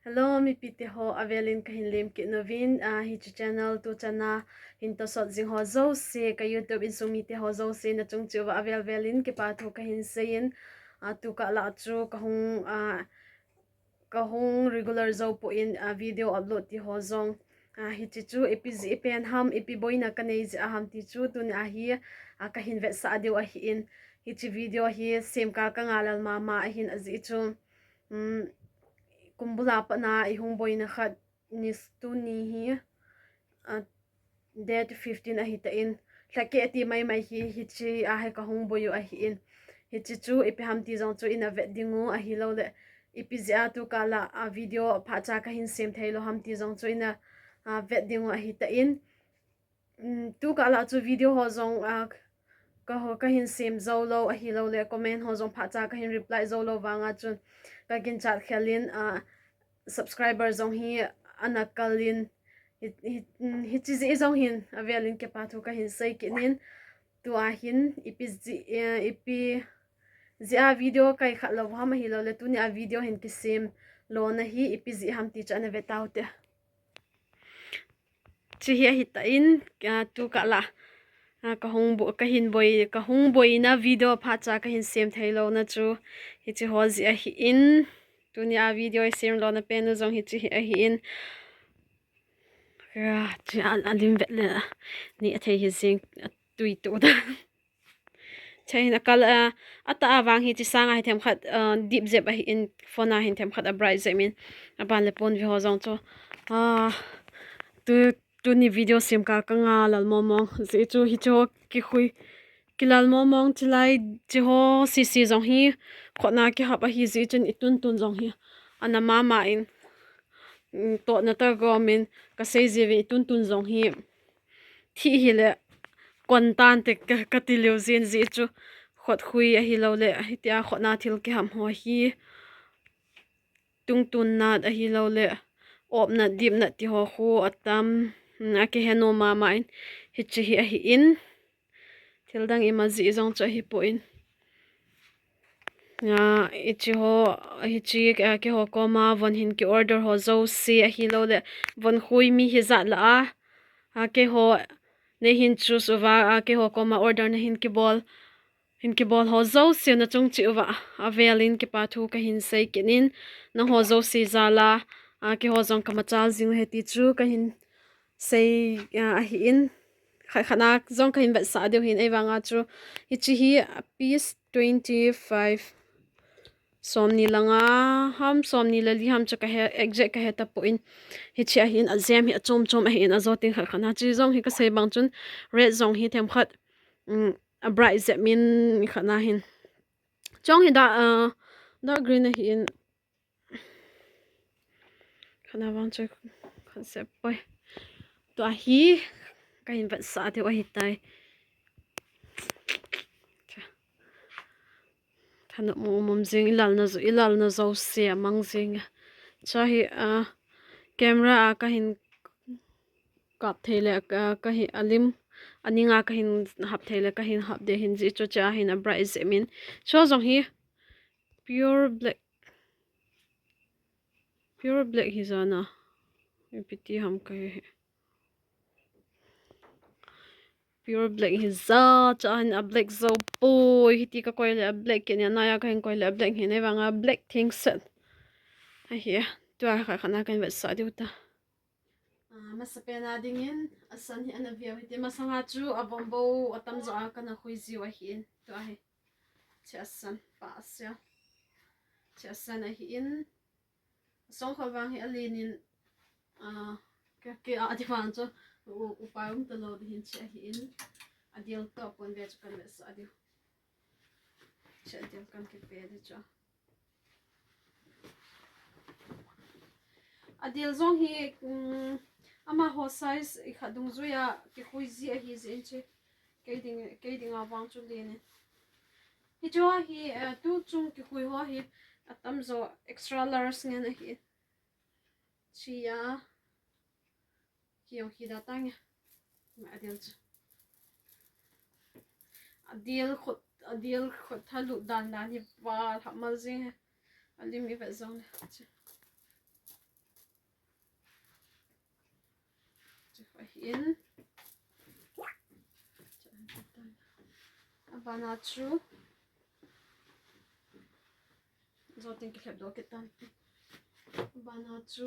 Hello, mi pite ho avelin kahin lim ki novin hi channel tu chana hinto sot jing ho zo se ka YouTube in sumi te ho zo se na chung chu avel velin ki pa tho kahin sein tu ka la chu ka hung regular zo po in video upload ti ho zong hi chi chu epi pen ham epi boina kanei ji ham ti chu tu na hi kahin vet sa deu a hi in hi chi video hi sem ka ngalal mama hin azi chu kumbula pa na ihong boy na khat nis tu ni hi date 15 a hitain hlake ati mai hi chi a he ka hong boy a hi in hi chi chu ipi ham ti jong chu in a vet dingu a hi lo le ipi zia tu kala a video pha cha ka hin sem thailo ham ti jong chu in a vet dingu a hitain tu kala chu video ho jong ka hin sem zo lo a hi lo le comment ho jong pha cha ka hin reply zo lo wanga chun ka kin chat khelin subscriber zong hi anakalin hi chi zi zong hin avelin ke pa thu ka hin sei kinin tu a hin ipi zia video kai khat lo ha ma hi lo le tu ni a video hin ki sim lo na hi ipi zi ham ti chana ve taute chi hi ta in tu ka la ka hong bo ka hin boi na video pha cha ka hin sem thailo na chu hi chi ho zi a hi in tu ni a video sem lo na pen zong hi chi a hi in chi alim vet le ni a thei hi sing tui tu da chain akal ata awang hi chi sanga hi them khat deep zep a hi in phone a hin them khat a bright zemin aban le pon vi ho zong chu tu ni video sim ka nga lal momong zi chu hi chu ki khui kilal momong chilai chi ho si zong hi khona ki hap a hi zi chen itun tun zong hi ana mama in to na ta gomin ka sei zewi tun zong hi thi hi le kon tan te ka ti leu zin zi chu khot khui a hi lo le hi tia khona thil ki ham ho hi tun na a hi lo le op na dip na ti ho khu atam na ke heno mama in hi chi hi a hi in thil dang ima zi zong cha hi po in ichi ho hi chi ke ho ko ma von hin ki order ho zo si a hi lo le von khui mi hi za la a ke ho ne hin chu su wa ke ho ko ma order na hin ki bol ho zo si na chung chi wa avelin ki pa thu ka hin sei kenin na ho zo si za la ke ho zong ka ma chal jing he ti chu ka hin sei a hi in khana zong ka hin va sa deu hin ewanga chu hi chi hi piece 25 somni langa ham somni lali ham cha ka he exact ka he ta po in hi chi a hin azem hi achom a hin azoting khana chi zong hi ka sei bang chun red zong hi them khat a bright zet min khana hin chong hi da green hi in khana wang cha concept boy to a hi ka hin va sa deu a hi tai thanu mum jing ilal na zo se mang jing cha hi camera ka hin kap thele ka hi alim aninga ka hin hap thele ka hin hap de hin ji cho cha hin a bright zemin cho zong hi pure black hi zana piti ham ka hi pure black hi za cha hin a black zo po hi ti ka koile a black ke na ya ka hin koile a black hi ne wanga black thing set a hi tu a kha khana kan va sa diu ta masapena dingin asan hi ana via hiti masanga chu abombo atam zo kana khui ziwa hin to a hi chasan pa asya chasan a hi in song khawang hi alinin ke adiwan cho upayum to lo hin cha hi in adial to pon ve kan ve sa adiu cha adial kan ke pe de cha adial zong hi ama ho size I khadung zuya ki khuizi a hi zin che keding awang chu lene hi jo hi tu chung ki khui ho hi atam zo extra large ngen a hi chia ki da tang ma adial khot thalu dan hi wa hamal zing alim mi ve zong in abana chu zo tin ki khlep do ke tan abana chu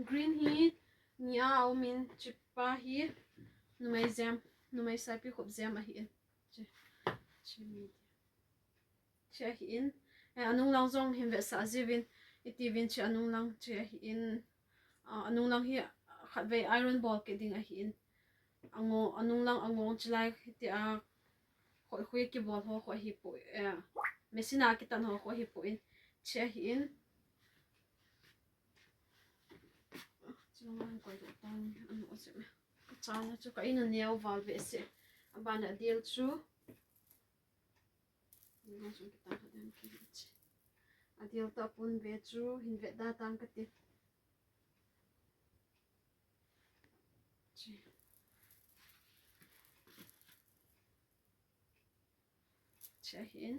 green hi nia au min chipa hi numai zam numai sapi khop zam a hi in che hi in anung lang zong him ve sa zivin itivin che anung lang che hi in anung lang hi khat ve iron ball ke ding a hi in anung lang angong chlai ti a khoi khoi ki bol ho khoi hi po mesina ki tan ho khoi hi po in che hi in chungan koi do tan anu ose me chana chu ka inu neo wal ve se abana deal chu ni chu ki tan hadam ki chi adial ta pun ve chu hin ve da tan ka ti chi che hi in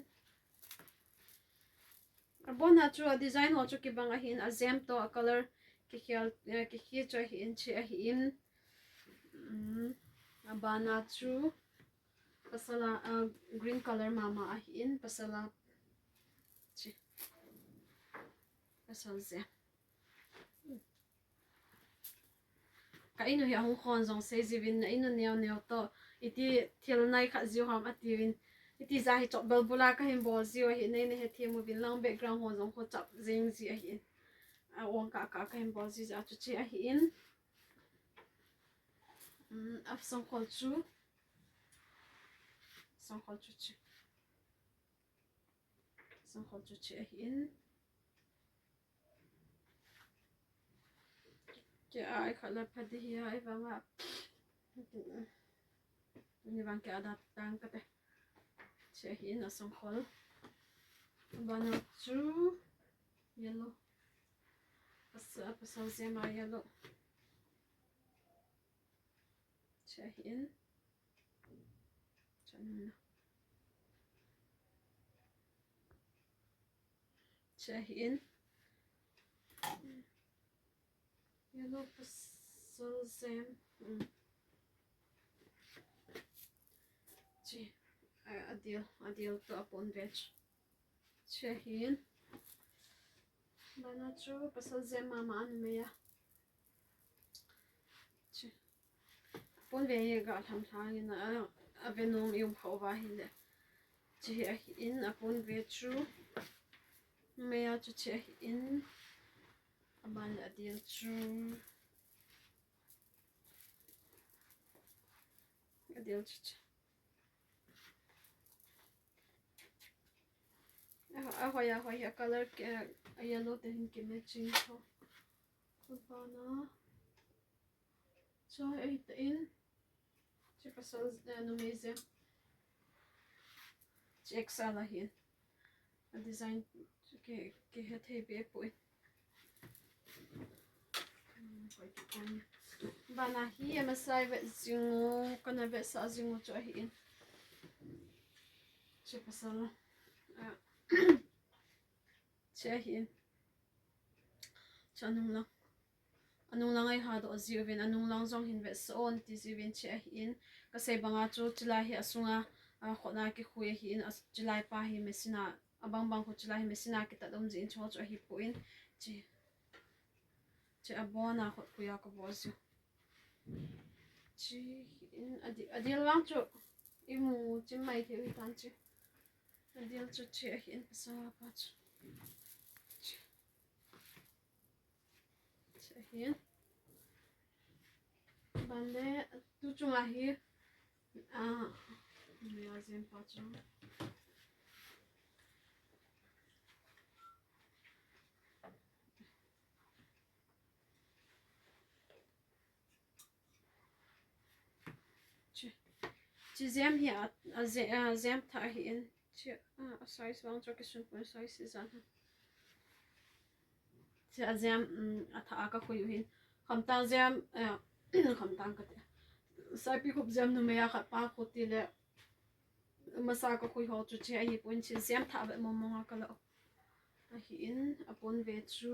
Arbona chu a design ho chu ki bang a hin a zem to a color ki khial ki khi cho hi in chi a hi in abana chu pasala green color mama a hi in pasala chi pasal zem ka inu hi hong khon zong se zivin na inu neo to iti thil nai kha ziu ham ativin iti za hi chop bel bula ka him bol ziu hi nei ne he thimu bin lang background ho zong ho chap zeng zi a hi a ong ka him bol zi za chu chi a hi in af song khol chu chi song khol chu chi a hi in ke ai khala phadi hi ai wanga ni wang ke ada tang ka te che hi in a song khol bana chu yellow pasal zema yellow che hi in channa che hi in yellow pasal zem chi adial to upon veg che hi in bana chu pasal zem mama an me ya chi pon ve ye ga tham thang in a venom yum khova hi le chi a hi in upon ve chu me ya chu chi a hi in aban adial chu adial chu a color ke a yellow te hin ke matching ho bana so it in chi pasal no meze chi exala hin a design ke het he be po bana hi masai ve zingu kana ve sa zingu cho hi in chi pasal che hi in chanung lang anung lang ai ha do ziwin anung lang zong hin ve son ti ziwin che hi in ka sei banga chu chila hi asunga khona ki khui hi in chilai pa hi mesina abang bang khu chilai hi mesina ki ta dom jin cho cho hi pu in chi abona khot khuya ka bo zu chi in adil lang chu imu chim mai the wi tan chi adil chu chi hi in sa pa chu chi hi bande tu chunga hi me azem pa chu chi zem hi zem tha hi in chi size wang cho ki sun pon size is an chi azem atha ka khui hin khamta zem khamtang ka te sai pi khup zem no me ya kha pa khu ti le masa ka khui ho chu chi ai pon chi zem tha ve mo mo ka lo a hi in apon ve chu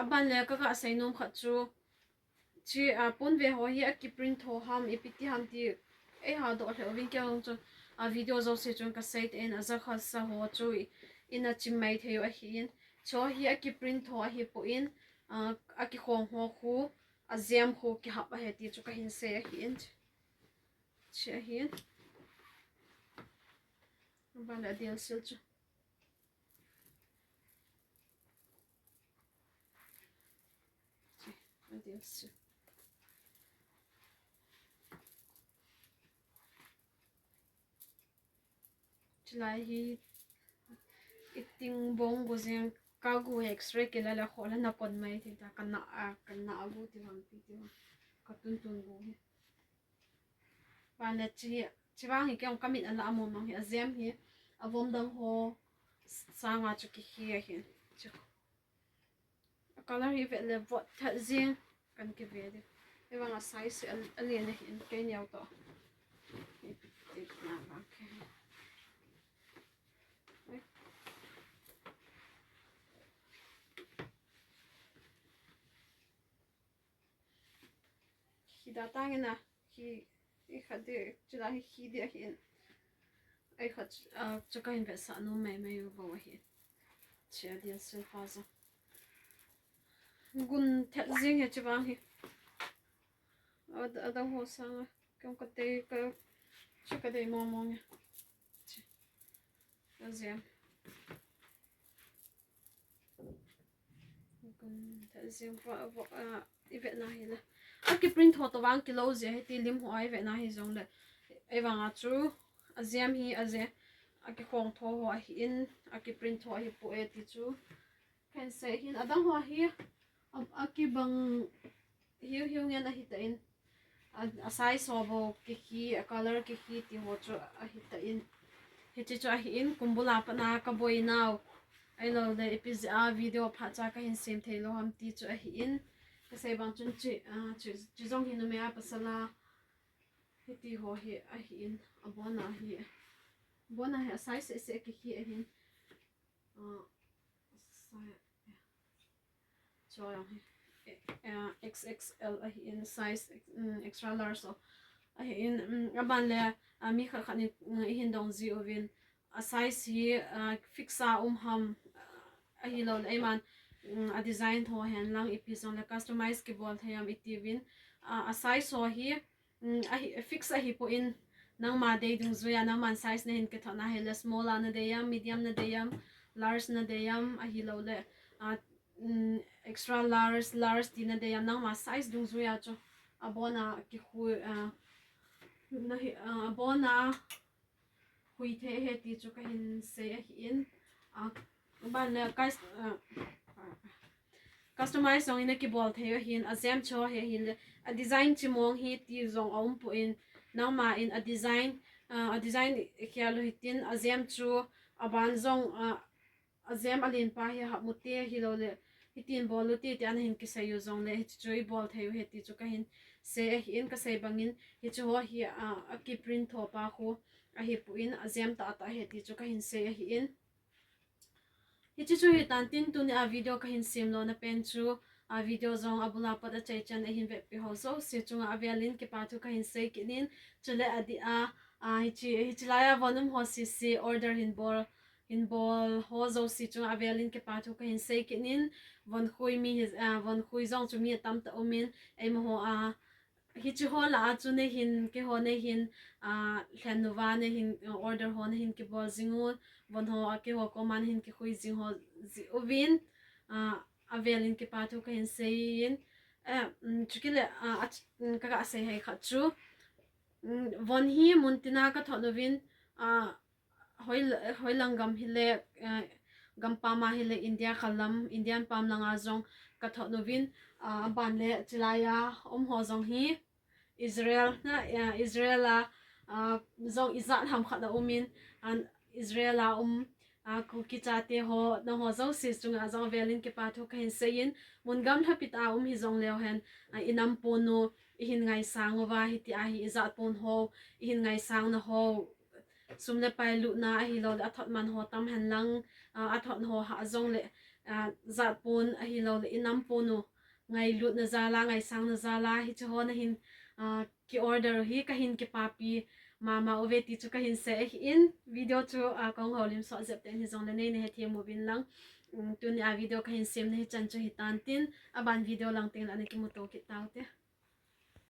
aban le ka sai nom kha chu chỉ pon về ho hi ki print ho ham ipiti ham ti ha do the ovin ke hong chu video zo se chung ka site en azar kha sa ho chu in a chimai theu a hin cho hi ki print ho hi po in ki khong ho khu azem ho ki hap a he ti chu ka hin se hin che hin ban la deal sil chu deal sil chulai hi iting bong go zeng ka gu x-ray ke la khola na kon mai ti ta kan na agu ti wang pi ti ka tun tun go hi ban la chi wang hi kyong kamit ala amom mang hi azem hi avom dang ho sanga chu ki hi hi chu color hi ve le vot tha zeng kan ke ve de e wang a size alien hi ke nyau to ti na ba ke hi da tang na hi khade chula hi de hi ai khat chu ka in ve sa no mai mai bo hi che dia sil fa zo gun thel zing he chawang hi ada ho sang kam ka te ka chu ka dei mong mong ya zem gun thel zing va i ve na hi la ki print ho to wang kilo ze he ti lim ho ai ve na hi zong le ai wanga chu azem hi aze ki khong tho ho hi in ki print ho hi po e ti chu kan se hin adang ho hi ki bang hiu ngen a hi ta in a size ho bo ki hi a color ki hi ti ho chu a hi ta in hi chi chu a hi in kumbula pa na ka boi now ai lo le episode video pha cha ka hin sem thei lo ham ti chu a hi in ka se bang chun chi zong hin me a pasala hi ti ho hi a hi in a bona hi a size se ki hi a hin cho hi XXL a hi in size extra large so a hi in aban le mi kha khani hin dong zi ovin a size hi fixa ham a hi lo le man a design tho hen lang ipizong le customize ke bol thayam itivin a size ho hi a fix a hi po in nang ma dei dung zuya nang man size na hin ke thona hele small na deyam medium na deyam large na deyam a hi lo le extra large ti na deyam nang ma size dung zuya cho abona ki khu na hi abona hui the he ti chu ka hin se a hi in ban le customize song in ki bol the hin azem cho he hin a design chi mong hi ti zong om pu in now ma in a design khialo hitin azem chu aban zong azem alin pa hi ha mute hi lo le hitin bol ti ti an hin ki sa yu zong le hi chui bol the he ti chu ka hin se hin ka sei bangin hi chu ho hi a ki print tho pa khu a hi pu in azem ta he ti chu ka hin se hi in hi chu hi tan tin tu ni a video ka hin sim lo na pen chu a video zong abula pa da chai chan hin ve pi ho so se chunga avialin ke pa thu ka hin sei kinin chule adi hi chi la ya volume ho si order hin bol ho zo si chunga avialin ke pa thu ka hin sei kinin von khui zong chu mi tam ta omin ai mo ho hi chu ho la chu ne hin ke ho ne hin hlen nuwa ne hin order ho ne hin ke bol zingu von ho ke ho ko man hin ke khui jing ho zi ovin avelin ke pa thu ka hin sein chukile ka se hai kha chu von hi muntina ka tholovin hoi langam hile gampa ma hile india khalam indian pam langa zong ka tholovin ban le chilaya ho zong hi Israel Israela zong izat ham khada umin an Israela kuki chate ho na ho zo si chunga zong velin ke pa thu ka hin sein mun gam thapita hi zong leo hen inam pono hin ngai sang wa hi ti hi izat pon ho hin ngai sang na ho sumle pai lu na hi lo a thot man ho tam hen lang a thot ho ha zong le zat pon hi lo le inam pono ngày lut na zala ngày sang na zala hi chu hon hin ki order hi kahin kipapi mama oveti chu kahin se in video chu kong holim so zep ten hi zong nei ne he thiam mobin lang tun a video kahin sem ne chan chu hi tan tin aban video lang ten ani ki moto ki taute